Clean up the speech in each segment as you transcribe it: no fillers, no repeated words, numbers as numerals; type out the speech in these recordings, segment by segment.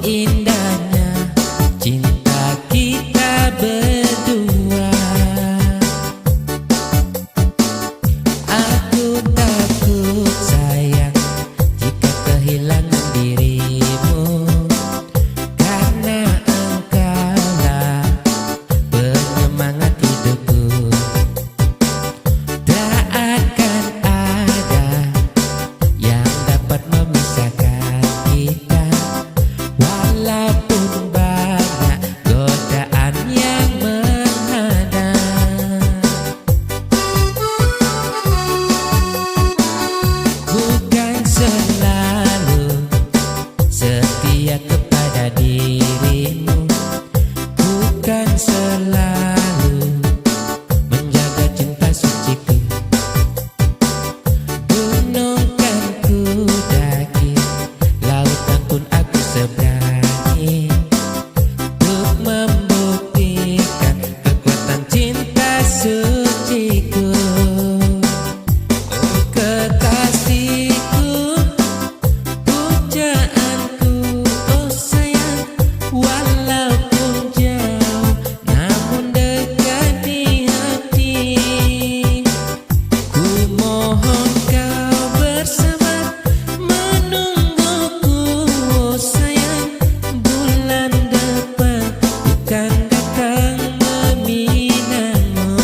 indahnya cinta kita berdua. Aku takut sayang jika kehilangan dirimu, karena engkaulah penyemangat hidupku. Tak akan ada yang dapat memisahkan kita, walaupun banyak godaan yang menghadang. Bukan selalu setia kepada dirimu, bukan selalu menjaga cinta suciku. Gunung kan ku daki, lautan pun aku seberangi, untuk membuktikan kekuatan cinta suciku. Oh kekasihku, pujaanku, oh sayang, walaupun jauh namun dekat di hati. Ku mohon kau bersabar menungguku, oh sayang, bulan depan bukan datang meminangmu.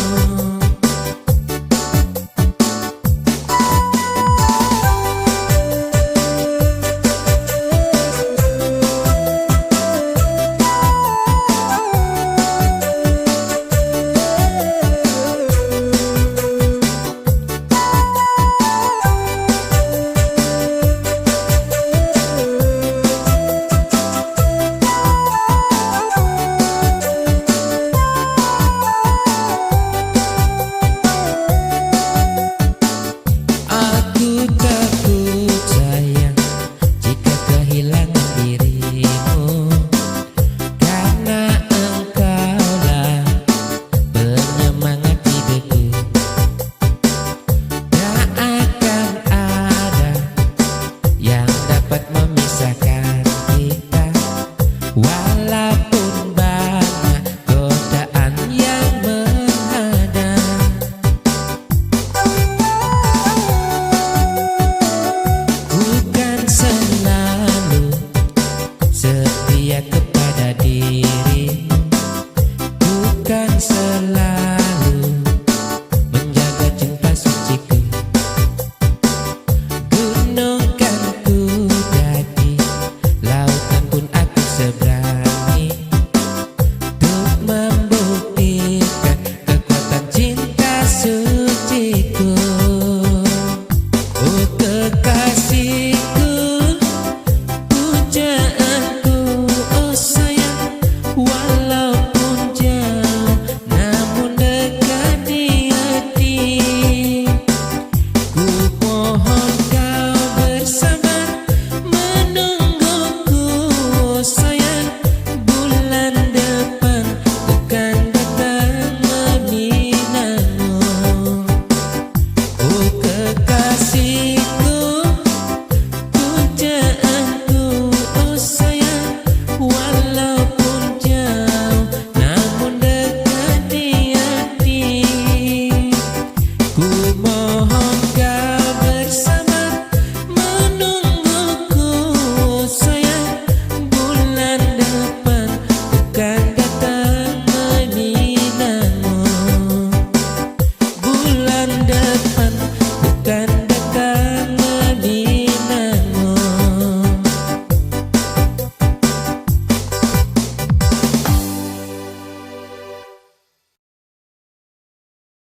Aku takut sayang jika kehilangan dirimu, karena engkaulah penyemangat hidupku. Tak akan ada yang dapat memisahkan kita, walaupun banyak godaan yang menghadang. Bukan selalu setia kepada